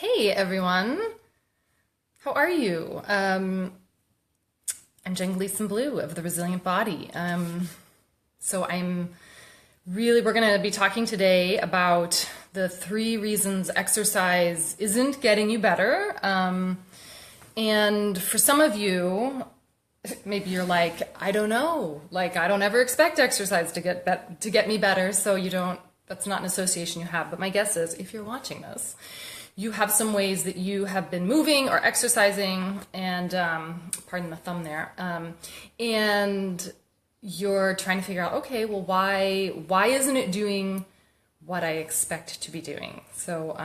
Hey everyone, how are you? I'm Jen Gleason Blue of The Resilient Body. We're going to be talking today about the 3 reasons exercise isn't getting you better. And for some of you, maybe you're like, I don't know, like I don't ever expect exercise to get me better, so that's not an association you have. But my guess is if you're watching this, you have some ways that you have been moving or exercising, and pardon the thumb there, and you're trying to figure out, okay, well, why isn't it doing what I expect to be doing? So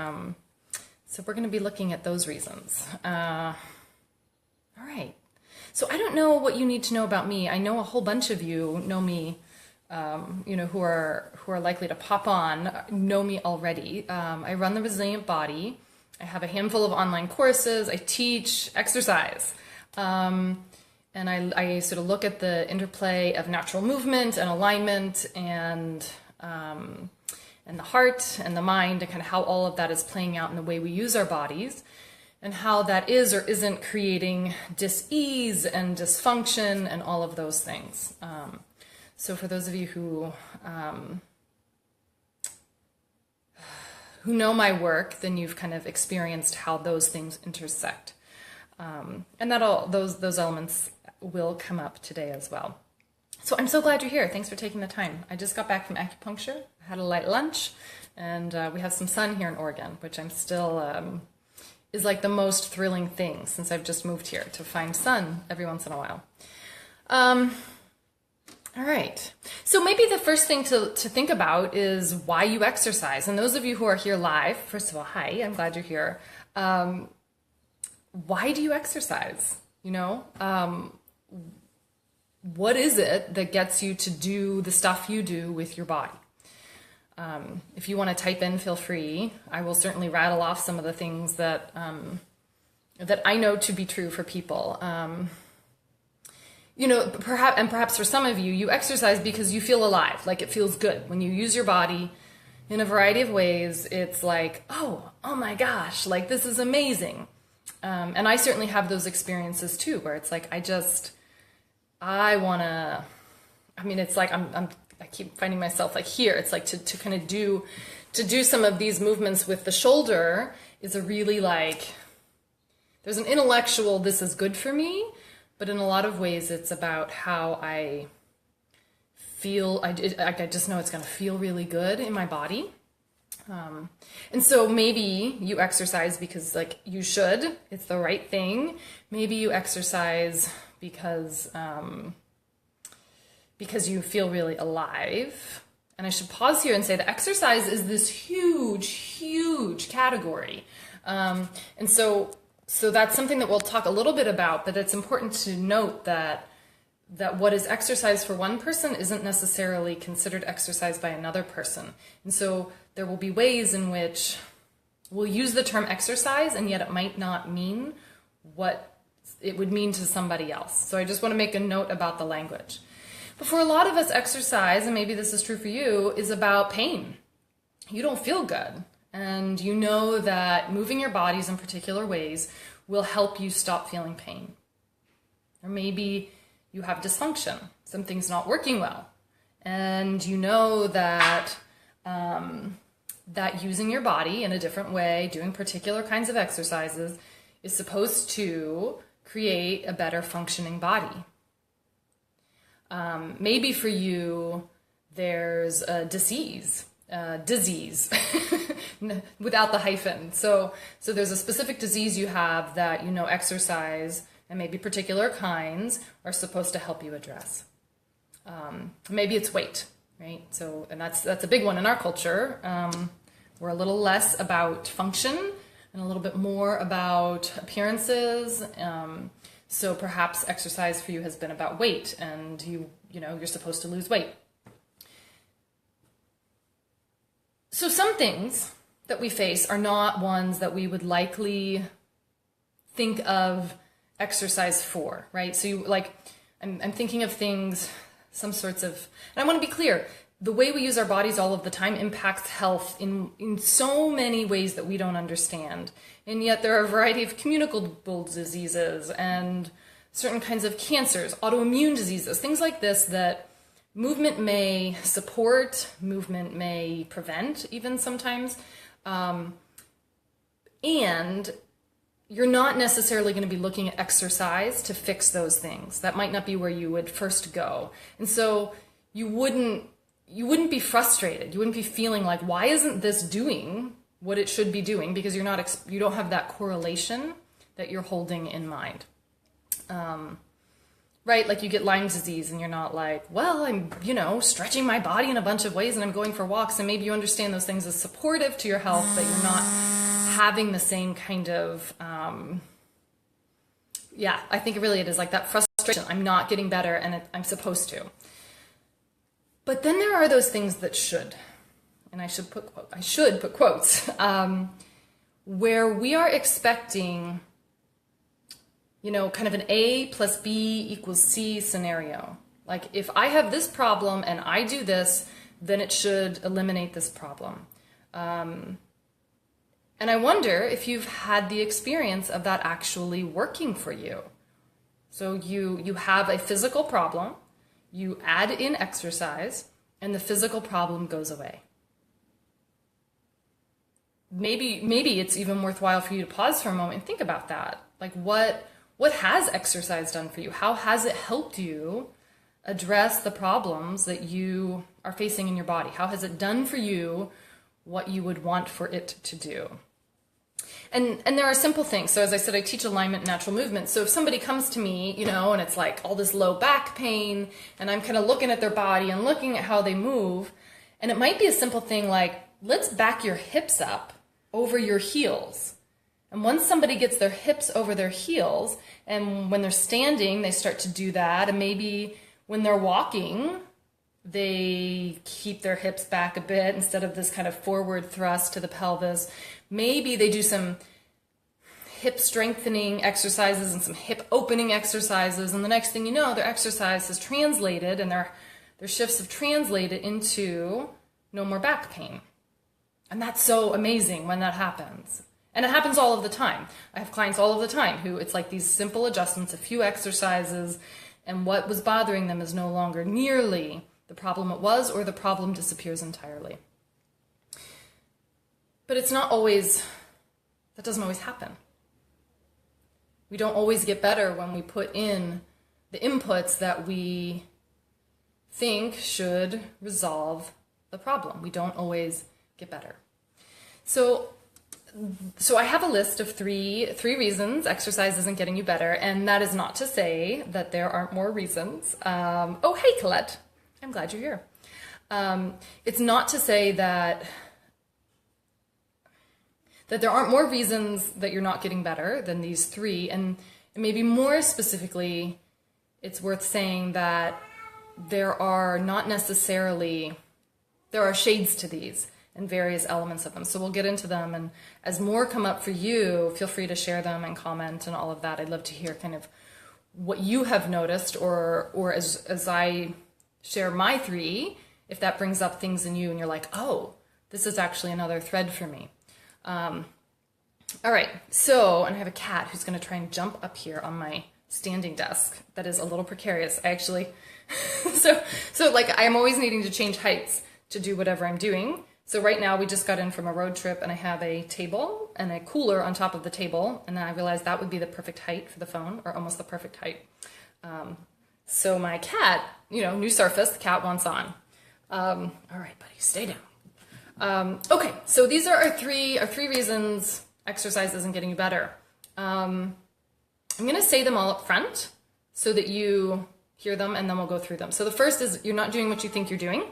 we're going to be looking at those reasons. All right. So I don't know what you need to know about me. I know a whole bunch of you know me. Who are likely to pop on, know me already. I run The Resilient Body. I have a handful of online courses. I teach exercise. And I sort of look at the interplay of natural movement and alignment and the heart and the mind, and kind of how all of that is playing out in the way we use our bodies, and how that is or isn't creating dis-ease and dysfunction and all of those things. So for those of you who know my work, then you've kind of experienced how those things intersect. And those elements will come up today as well. So I'm so glad you're here. Thanks for taking the time. I just got back from acupuncture, had a light lunch, and we have some sun here in Oregon, which I'm still, is like the most thrilling thing since I've just moved here, to find sun every once in a while. All right. So maybe the first thing to think about is why you exercise. And those of you who are here live, first of all, hi, I'm glad you're here. Why do you exercise? What is it that gets you to do the stuff you do with your body? If you want to type in, feel free. I will certainly rattle off some of the things that I know to be true for people. Perhaps for some of you, you exercise because you feel alive, like it feels good. When you use your body in a variety of ways, it's like, oh my gosh, like this is amazing. And I certainly have those experiences too, where it's like, it's like, I keep finding myself like here. It's like to kind of do some of these movements with the shoulder is a really like, there's an intellectual, this is good for me. But in a lot of ways, it's about how I feel. I just know it's going to feel really good in my body. And so maybe you exercise because like you should. It's the right thing. Maybe you exercise because you feel really alive. And I should pause here and say that exercise is this huge, huge category. So that's something that we'll talk a little bit about, but it's important to note that what is exercise for one person isn't necessarily considered exercise by another person. And so there will be ways in which we'll use the term exercise, and yet it might not mean what it would mean to somebody else. So I just want to make a note about the language. But for a lot of us, exercise, and maybe this is true for you, is about pain. You don't feel good. And you know that moving your bodies in particular ways will help you stop feeling pain. Or maybe you have dysfunction, something's not working well. And you know that that using your body in a different way, doing particular kinds of exercises, is supposed to create a better functioning body. Maybe for you, there's a disease without the hyphen. So there's a specific disease you have that exercise and maybe particular kinds are supposed to help you address. Maybe it's weight, right? So, and that's a big one in our culture. We're a little less about function and a little bit more about appearances. So perhaps exercise for you has been about weight, and you're supposed to lose weight. So some things that we face are not ones that we would likely think of exercise for, right? So I'm thinking of things, some sorts of, and I want to be clear, the way we use our bodies all of the time impacts health in so many ways that we don't understand. And yet there are a variety of communicable diseases and certain kinds of cancers, autoimmune diseases, things like this that movement may support, movement may prevent even sometimes. And you're not necessarily going to be looking at exercise to fix those things. That might not be where you would first go. And so you wouldn't be frustrated. You wouldn't be feeling like, why isn't this doing what it should be doing? Because you don't have that correlation that you're holding in mind. Right? Like you get Lyme disease and you're not like, well, I'm, stretching my body in a bunch of ways and I'm going for walks, and maybe you understand those things as supportive to your health, but you're not having the same kind of, I think it is like that frustration. I'm not getting better and I'm supposed to. But then there are those things that should, and I should put quotes, where we are expecting, kind of an A plus B equals C scenario. Like if I have this problem and I do this, then it should eliminate this problem. And I wonder if you've had the experience of that actually working for you. So you have a physical problem, you add in exercise, and the physical problem goes away. Maybe it's even worthwhile for you to pause for a moment and think about that. Like what has exercise done for you? How has it helped you address the problems that you are facing in your body? How has it done for you what you would want for it to do? And there are simple things. So as I said, I teach alignment and natural movement. So if somebody comes to me, and it's like all this low back pain, and I'm kind of looking at their body and looking at how they move, and it might be a simple thing like, let's back your hips up over your heels. And once somebody gets their hips over their heels, and when they're standing, they start to do that, and maybe when they're walking, they keep their hips back a bit instead of this kind of forward thrust to the pelvis. Maybe they do some hip strengthening exercises and some hip opening exercises, and the next thing you know, their exercise has translated and their shifts have translated into no more back pain. And that's so amazing when that happens. And it happens all of the time. I have clients all of the time who it's like these simple adjustments, a few exercises, and what was bothering them is no longer nearly the problem it was, or the problem disappears entirely. But that doesn't always happen. We don't always get better when we put in the inputs that we think should resolve the problem. We don't always get better. So I have a list of three reasons exercise isn't getting you better, and that is not to say that there aren't more reasons. Oh, hey, Colette. I'm glad you're here. It's not to say that there aren't more reasons that you're not getting better than these three, and maybe more specifically, it's worth saying that there are shades to these and various elements of them. So we'll get into them, and as more come up for you, feel free to share them and comment and all of that. I'd love to hear kind of what you have noticed, or as I share my three, if that brings up things in you and you're like, oh, this is actually another thread for me. All right, and I have a cat who's going to try and jump up here on my standing desk. That is a little precarious. I actually, so I'm always needing to change heights to do whatever I'm doing. So right now we just got in from a road trip, and I have a table and a cooler on top of the table, and then I realized that would be the perfect height for the phone, or almost the perfect height. So my cat, new surface, the cat wants on. All right, buddy, stay down. Okay, so these are our three reasons exercise isn't getting you better. I'm going to say them all up front so that you hear them, and then we'll go through them. So the first is you're not doing what you think you're doing.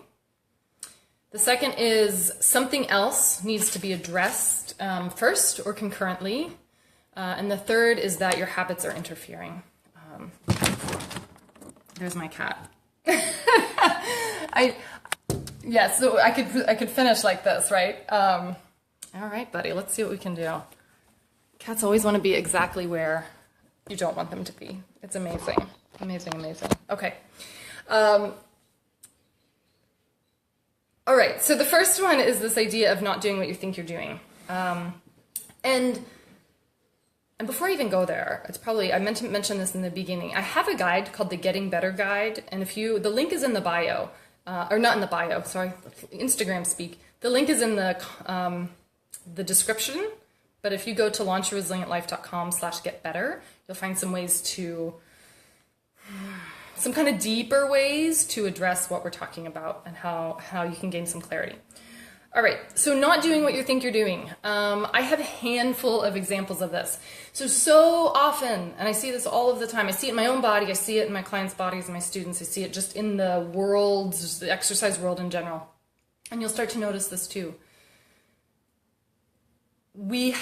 The second is something else needs to be addressed first or concurrently. And the third is that your habits are interfering. There's my cat. So I could finish like this, right? All right, buddy, let's see what we can do. Cats always want to be exactly where you don't want them to be. It's amazing. Amazing, amazing. Okay. All right, so the first one is this idea of not doing what you think you're doing. And before I even go there, it's probably, I meant to mention this in the beginning. I have a guide called the Getting Better Guide, and the link is in the bio, or not in the bio, sorry, Instagram speak. The link is in the description, but if you go to launchyourresilientlife.com/getbetter, you'll find some ways to, some kind of deeper ways to address what we're talking about and how you can gain some clarity. All right, so not doing what you think you're doing. I have a handful of examples of this. So often, and I see this all of the time, I see it in my own body, I see it in my clients' bodies and my students, I see it just in the world, just the exercise world in general. And you'll start to notice this too. We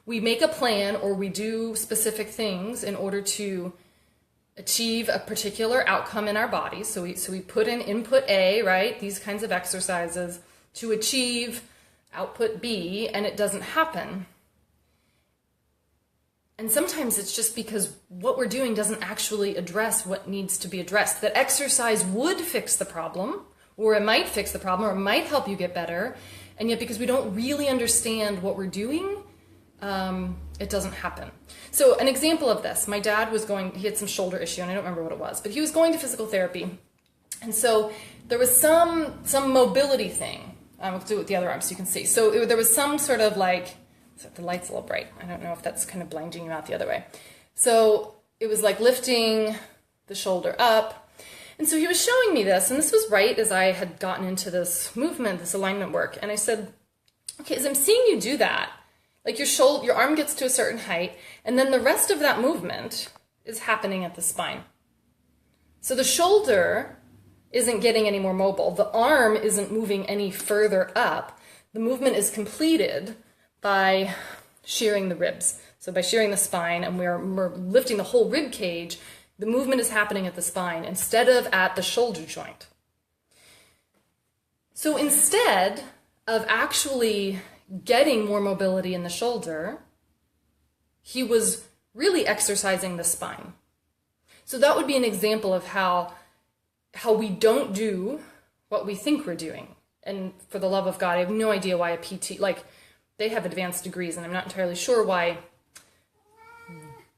make a plan or we do specific things in order to achieve a particular outcome in our bodies. So we put in input A, right? These kinds of exercises to achieve output B, and it doesn't happen. And sometimes it's just because what we're doing doesn't actually address what needs to be addressed. That exercise would fix the problem, or it might fix the problem, or it might help you get better. And yet because we don't really understand what we're doing, it doesn't happen. So an example of this, my dad he had some shoulder issue, and I don't remember what it was, but he was going to physical therapy. And so there was some mobility thing. We'll do it with the other arm so you can see. So there was some sort of like, the light's a little bright. I don't know if that's kind of blinding you out the other way. So it was like lifting the shoulder up. And so he was showing me this, and this was right as I had gotten into this movement, this alignment work. And I said, okay, as I'm seeing you do that, like your arm gets to a certain height, and then the rest of that movement is happening at the spine. So the shoulder isn't getting any more mobile. The arm isn't moving any further up. The movement is completed by shearing the ribs. So by shearing the spine, and we're lifting the whole rib cage, the movement is happening at the spine instead of at the shoulder joint. So instead of actually getting more mobility in the shoulder, he was really exercising the spine. So that would be an example of how we don't do what we think we're doing. And for the love of God, I have no idea why a PT, like they have advanced degrees, and I'm not entirely sure why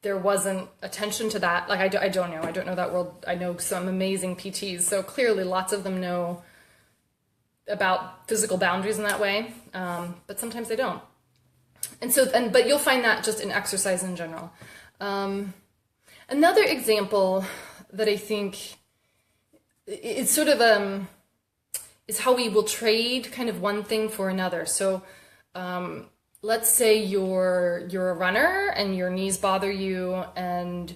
there wasn't attention to that. Like I don't know. I don't know that world. I know some amazing PTs, so clearly lots of them know about physical boundaries in that way, but sometimes they don't. But you'll find that just in exercise in general. Another example that I think it's sort of is how we will trade kind of one thing for another. So let's say you're a runner and your knees bother you, and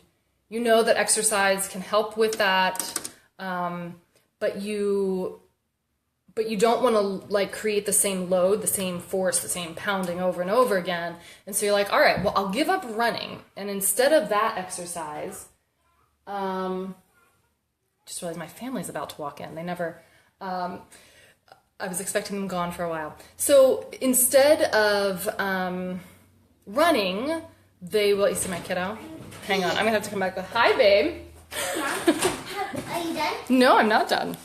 you know that exercise can help with that, but you don't want to like create the same load, the same force, the same pounding over and over again. And so you're like, all right, well, I'll give up running. And instead of that exercise, just realized my family's about to walk in. They never, I was expecting them gone for a while. So instead of running, they will, you see my kiddo? Hang on, I'm gonna have to come back with, hi babe. Are you done? No, I'm not done.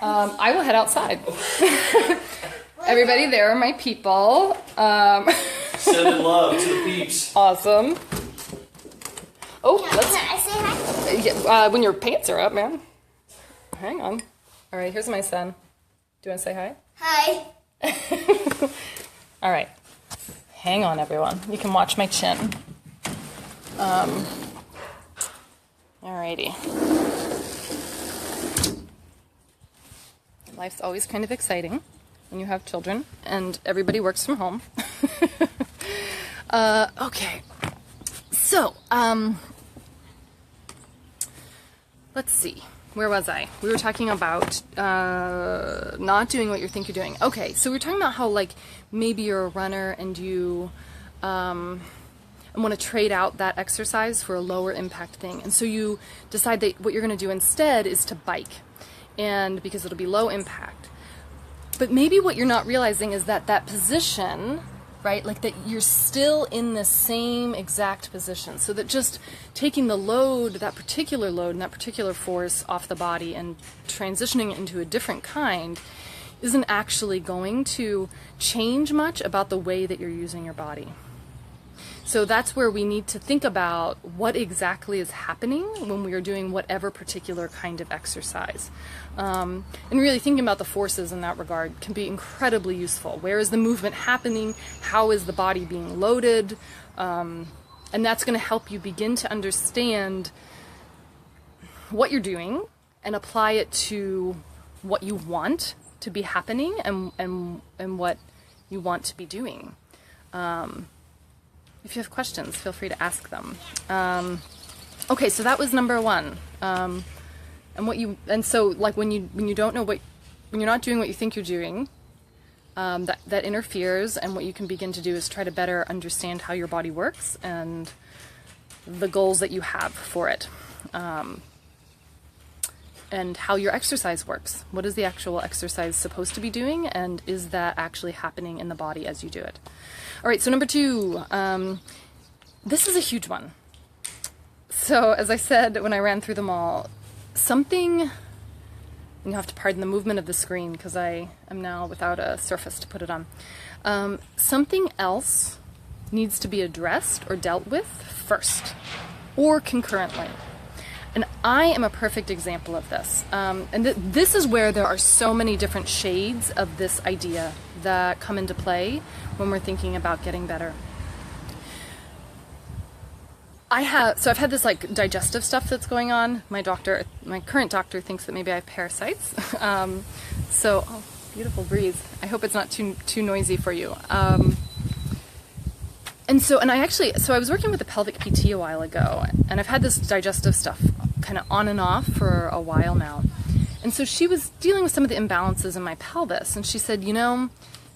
I will head outside. Everybody, there are my people. Sending love to the peeps. Awesome. Oh, Can I say hi? when your pants are up, man. Hang on. All right, here's my son. Do you want to say hi? Hi. All right. Hang on, everyone. You can watch my chin. Alrighty. Life's always kind of exciting when you have children and everybody works from home. Okay. So, let's see. Where was I? We were talking about not doing what you think you're doing. Okay, so we were talking about how, like, maybe you're a runner and you want to trade out that exercise for a lower impact thing. And so you decide that what you're going to do instead is to bike, and because it'll be low impact. But maybe what you're not realizing is that that position right? Like that you're still in the same exact position, so that just taking the load, that particular load and that particular force off the body and transitioning it into a different kind isn't actually going to change much about the way that you're using your body. So that's where we need to think about what exactly is happening when we are doing whatever particular kind of exercise. And really thinking about the forces in that regard can be incredibly useful. Where is the movement happening? How is the body being loaded? And that's going to help you begin to understand what you're doing and apply it to what you want to be happening and what you want to be doing. If you have questions, feel free to ask them. Okay, so that was number one. So like when you don't know when you're not doing what you think you're doing, that interferes, and what you can begin to do is try to better understand how your body works and the goals that you have for it. And how your exercise works. What is the actual exercise supposed to be doing, and is that actually happening in the body as you do it? All right, so number two, this is a huge one. So as I said when I ran through them all, something, and you have to pardon the movement of the screen because I am now without a surface to put it on. Something else needs to be addressed or dealt with first, or concurrently. And I am a perfect example of this. This is where there are so many different shades of this idea that come into play when we're thinking about getting better. I've had this like digestive stuff that's going on. My current doctor thinks that maybe I have parasites. Oh, beautiful breeze. I hope it's not too noisy for you. I was working with a pelvic PT a while ago, and I've had this digestive stuff kind of on and off for a while now. And so she was dealing with some of the imbalances in my pelvis, and she said,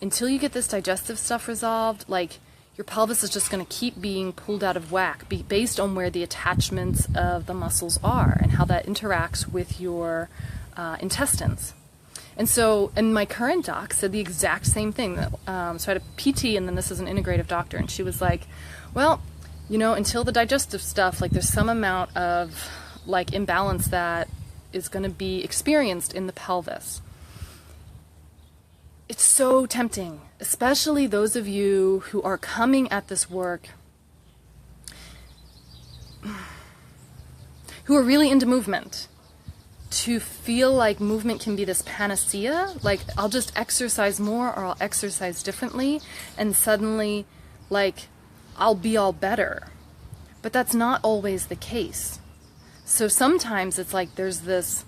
until you get this digestive stuff resolved, like your pelvis is just going to keep being pulled out of whack based on where the attachments of the muscles are and how that interacts with your intestines. And my current doc said the exact same thing. So I had a PT, and then this is an integrative doctor, and she was like, well, until the digestive stuff, like there's some amount of like imbalance that is going to be experienced in the pelvis. It's so tempting, especially those of you who are coming at this work who are really into movement, to feel like movement can be this panacea, like I'll just exercise more or I'll exercise differently and suddenly like I'll be all better. But that's not always the case. So sometimes it's like there's this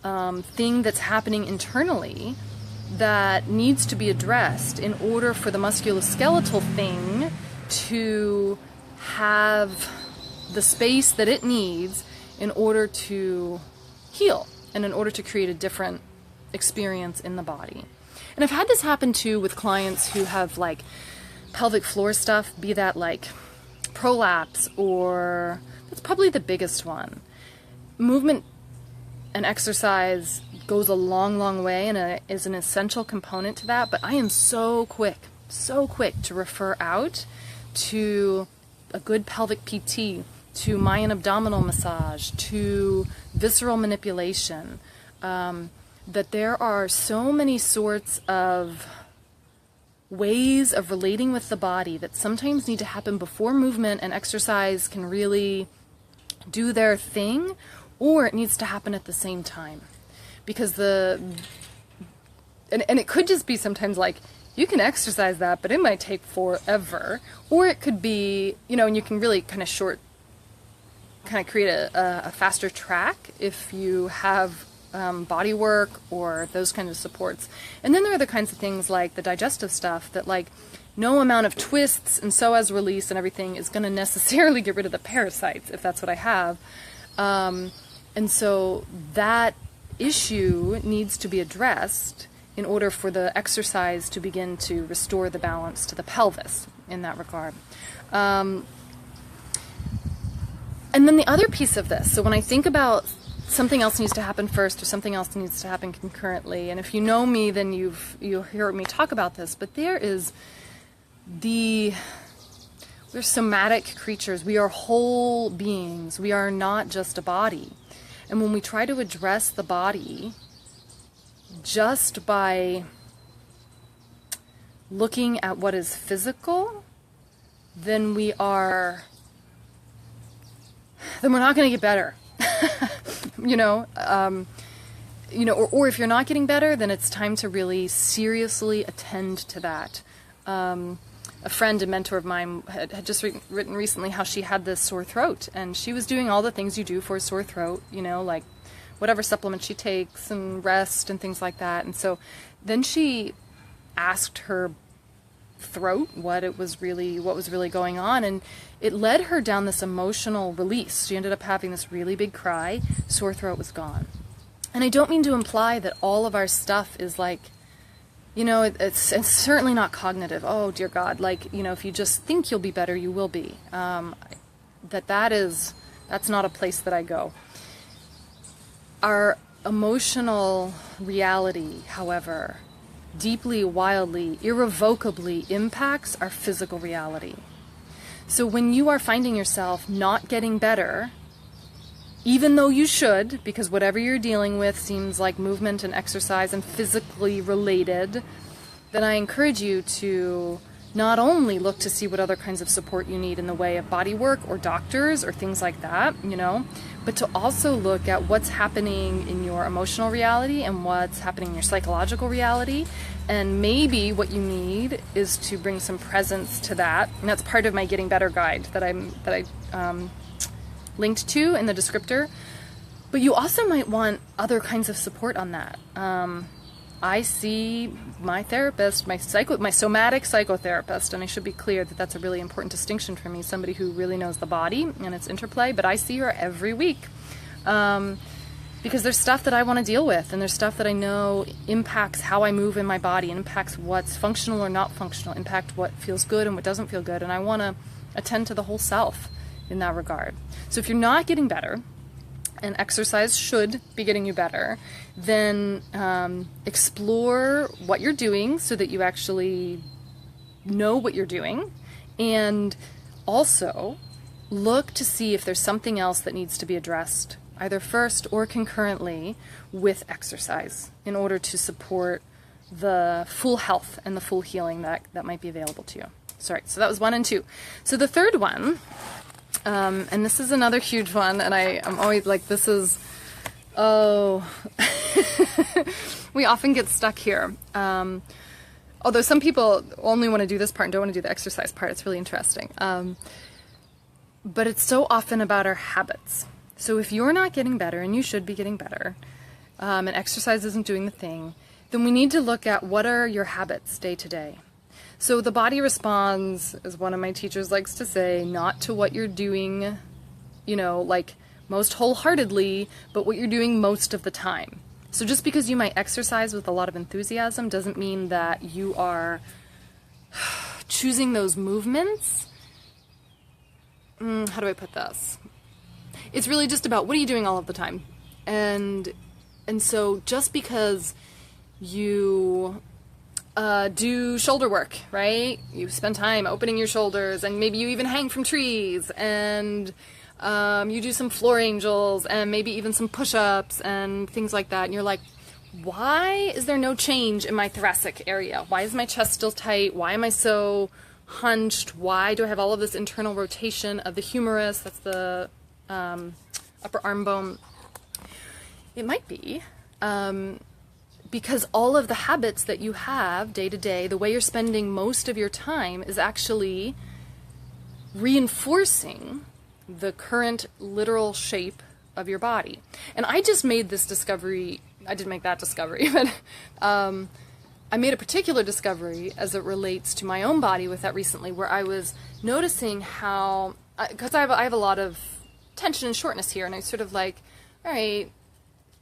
thing that's happening internally that needs to be addressed in order for the musculoskeletal thing to have the space that it needs in order to heal and in order to create a different experience in the body. And I've had this happen too with clients who have like pelvic floor stuff, be that like prolapse, or that's probably the biggest one. Movement and exercise goes a long, long way and is an essential component to that, but I am so quick to refer out to a good pelvic PT, to Mayan abdominal massage, to visceral manipulation, that there are so many sorts of ways of relating with the body that sometimes need to happen before movement and exercise can really do their thing, or it needs to happen at the same time. Because and it could just be sometimes like, you can exercise that, but it might take forever. Or it could be, and you can really kind of create a faster track if you have body work or those kinds of supports. And then there are the kinds of things like the digestive stuff that like no amount of twists and psoas release and everything is going to necessarily get rid of the parasites, if that's what I have. And so that issue needs to be addressed in order for the exercise to begin to restore the balance to the pelvis in that regard. And then the other piece of this, so when I think about something else needs to happen first or something else needs to happen concurrently, and if you know me, then you'll hear me talk about this, but there is we're somatic creatures. We are whole beings. We are not just a body. And when we try to address the body just by looking at what is physical, then we're not going to get better. Or if you're not getting better, then it's time to really seriously attend to that. A friend, a mentor of mine, had just written recently how she had this sore throat, and she was doing all the things you do for a sore throat, like whatever supplements she takes and rest and things like that. And so then she asked her throat what was really going on, and it led her down this emotional release. She ended up having this really big cry. Sore throat was gone. And I don't mean to imply that all of our stuff is like, it's certainly not cognitive. Oh dear God, if you just think you'll be better, you will be. That's not a place that I go. Our emotional reality, however, deeply, wildly, irrevocably impacts our physical reality. So when you are finding yourself not getting better, even though you should, because whatever you're dealing with seems like movement and exercise and physically related, then I encourage you to not only look to see what other kinds of support you need in the way of body work or doctors or things like that, but to also look at what's happening in your emotional reality and what's happening in your psychological reality. And maybe what you need is to bring some presence to that. And that's part of my Getting Better guide that I linked to in the descriptor. But you also might want other kinds of support on that. I see my therapist, my somatic psychotherapist, and I should be clear that that's a really important distinction for me, somebody who really knows the body and its interplay, but I see her every week because there's stuff that I want to deal with, and there's stuff that I know impacts how I move in my body, and impacts what's functional or not functional, impact what feels good and what doesn't feel good, and I want to attend to the whole self in that regard. So if you're not getting better, and exercise should be getting you better, then explore what you're doing so that you actually know what you're doing, and also look to see if there's something else that needs to be addressed, either first or concurrently with exercise, in order to support the full health and the full healing that might be available to you. Sorry, so that was 1 and 2. So the third one, and this is another huge one, and I'm always like, we often get stuck here. Although some people only want to do this part and don't want to do the exercise part. It's really interesting. But it's so often about our habits. So if you're not getting better, and you should be getting better, and exercise isn't doing the thing, then we need to look at what are your habits day to day. So the body responds, as one of my teachers likes to say, not to what you're doing, most wholeheartedly, but what you're doing most of the time. So just because you might exercise with a lot of enthusiasm doesn't mean that you are choosing those movements. How do I put this? It's really just about, what are you doing all of the time? And so just because you do shoulder work, right? You spend time opening your shoulders, and maybe you even hang from trees, and you do some floor angels, and maybe even some push-ups and things like that. And you're like, why is there no change in my thoracic area? Why is my chest still tight? Why am I so hunched? Why do I have all of this internal rotation of the humerus? That's the upper arm bone. It might be because all of the habits that you have day to day, the way you're spending most of your time, is actually reinforcing the current literal shape of your body. And I just made this discovery, I didn't make that discovery, but I made a particular discovery as it relates to my own body with that recently, where I was noticing how, because I have a lot of tension and shortness here, and I sort of like, all right,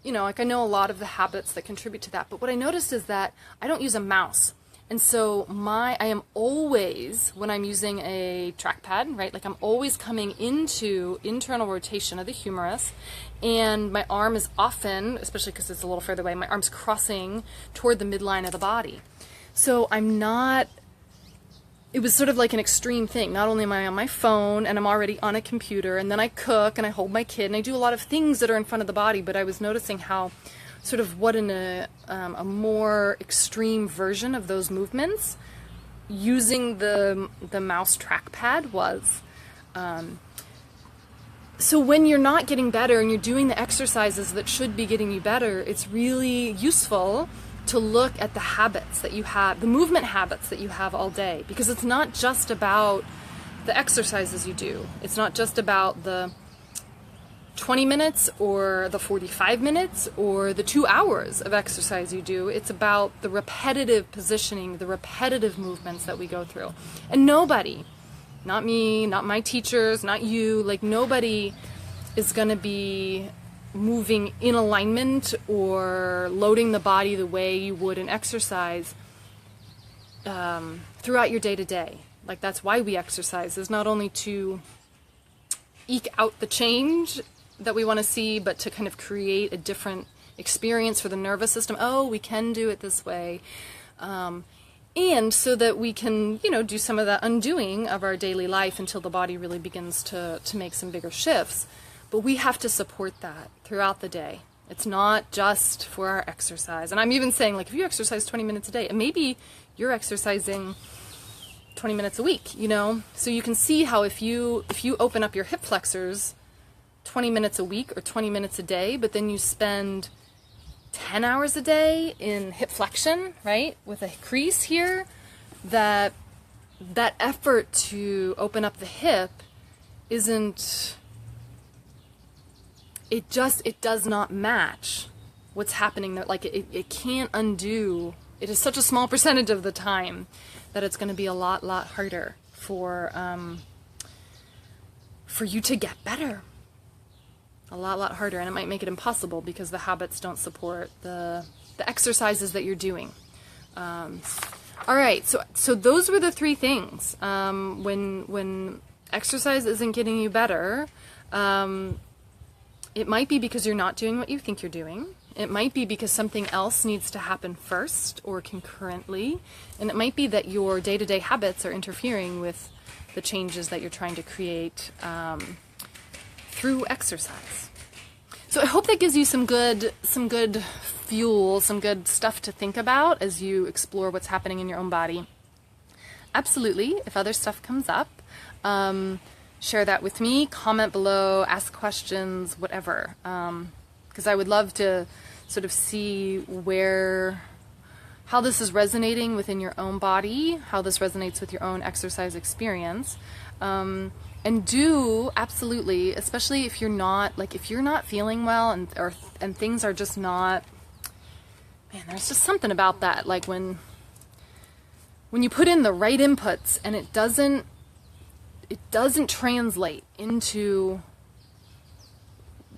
I know a lot of the habits that contribute to that, but what I noticed is that I don't use a mouse. And so I am always, when I'm using a trackpad, right, I'm always coming into internal rotation of the humerus, and my arm is often, especially because it's a little further away, my arm's crossing toward the midline of the body. So I'm not it was sort of like an extreme thing. Not only am I on my phone and I'm already on a computer, and then I cook and I hold my kid and I do a lot of things that are in front of the body, but I was noticing how sort of what in a more extreme version of those movements using the mouse trackpad was. So when you're not getting better and you're doing the exercises that should be getting you better, it's really useful to look at the habits that you have, the movement habits that you have all day, because it's not just about the exercises you do. It's not just about the 20 minutes or the 45 minutes or the 2 hours of exercise you do. It's about the repetitive positioning, the repetitive movements that we go through. And nobody, not me, not my teachers, not you, like nobody is going to be moving in alignment or loading the body the way you would in exercise throughout your day-to-day. Like that's why we exercise, is not only to eke out the change that we want to see, but to kind of create a different experience for the nervous system. Oh, we can do it this way. And so that we can, do some of that undoing of our daily life until the body really begins to make some bigger shifts. But we have to support that throughout the day. It's not just for our exercise. And I'm even saying, like, if you exercise 20 minutes a day, and maybe you're exercising 20 minutes a week, So you can see how if you open up your hip flexors 20 minutes a week or 20 minutes a day, but then you spend 10 hours a day in hip flexion, right, with a crease here, that effort to open up the hip isn't... It does not match what's happening there. Like it can't undo. It is such a small percentage of the time that it's going to be a lot harder for you to get better. A lot harder, and it might make it impossible because the habits don't support the exercises that you're doing. All right, so those were the three things. When exercise isn't getting you better, it might be because you're not doing what you think you're doing. It might be because something else needs to happen first or concurrently. And it might be that your day-to-day habits are interfering with the changes that you're trying to create through exercise. So I hope that gives you some good fuel, some good stuff to think about as you explore what's happening in your own body. Absolutely, if other stuff comes up, share that with me, comment below, ask questions, whatever. Because I would love to sort of see how this is resonating within your own body, how this resonates with your own exercise experience. And do absolutely, especially if you're not feeling well and things are just not, man, there's just something about that. Like when you put in the right inputs and it doesn't translate into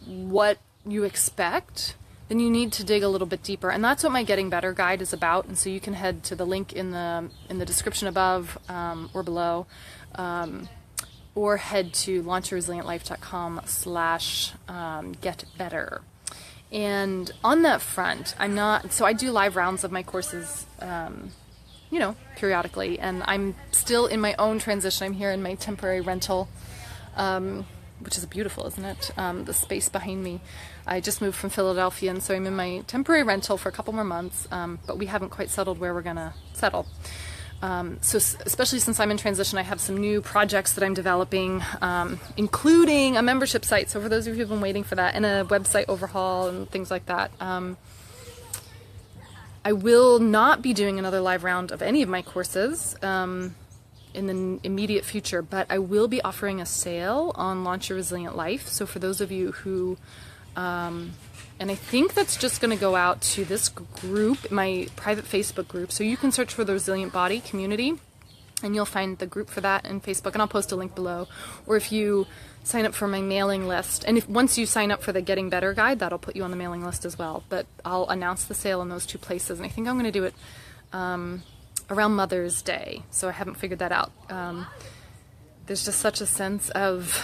what you expect, then you need to dig a little bit deeper. And that's what my Getting Better guide is about. And so you can head to the link in the description above or below, or head to launchyourresilientlife.com/getbetter. And on that front, I do live rounds of my courses, periodically, and I'm still in my own transition. I'm here in my temporary rental, which is beautiful, isn't it? The space behind me. I just moved from Philadelphia, and so I'm in my temporary rental for a couple more months, but we haven't quite settled where we're going to settle. So especially since I'm in transition, I have some new projects that I'm developing, including a membership site. So for those of you who've been waiting for that, and a website overhaul and things like that. I will not be doing another live round of any of my courses in the immediate future, but I will be offering a sale on Launch Your Resilient Life. So for those of you who, and I think that's just going to go out to this group, my private Facebook group. So you can search for the Resilient Body Community, and you'll find the group for that in Facebook, and I'll post a link below. Or if you sign up for my mailing list, and once you sign up for the Getting Better guide, that'll put you on the mailing list as well. But I'll announce the sale in those two places, and I think I'm going to do it around Mother's Day. So I haven't figured that out. There's just such a sense of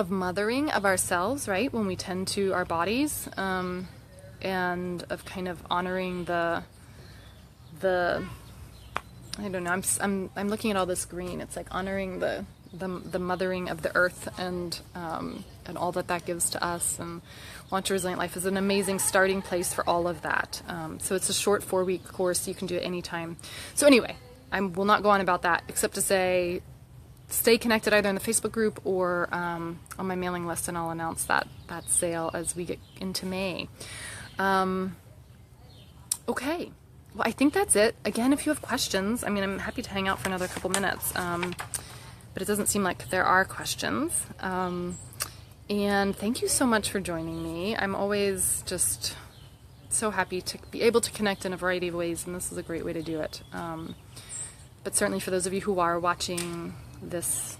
mothering of ourselves, right, when we tend to our bodies, and of kind of honoring the I don't know. I'm looking at all this green. It's like honoring the mothering of the earth and all that gives to us. And Launch a Resilient Life is an amazing starting place for all of that. So it's a short 4-week course. You can do it anytime. So anyway, I will not go on about that except to say, stay connected either in the Facebook group or on my mailing list, and I'll announce that sale as we get into May. Okay. Well, I think that's it. Again, if you have questions, I mean, I'm happy to hang out for another couple minutes, but it doesn't seem like there are questions. And thank you so much for joining me. I'm always just so happy to be able to connect in a variety of ways, and this is a great way to do it. But certainly for those of you who are watching this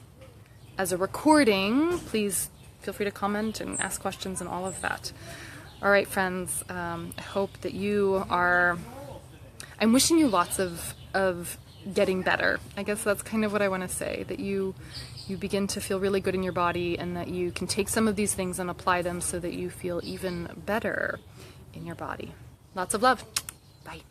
as a recording, please feel free to comment and ask questions and all of that. All right, friends, I hope that you are... I'm wishing you lots of getting better. I guess that's kind of what I want to say, that you begin to feel really good in your body, and that you can take some of these things and apply them so that you feel even better in your body. Lots of love. Bye.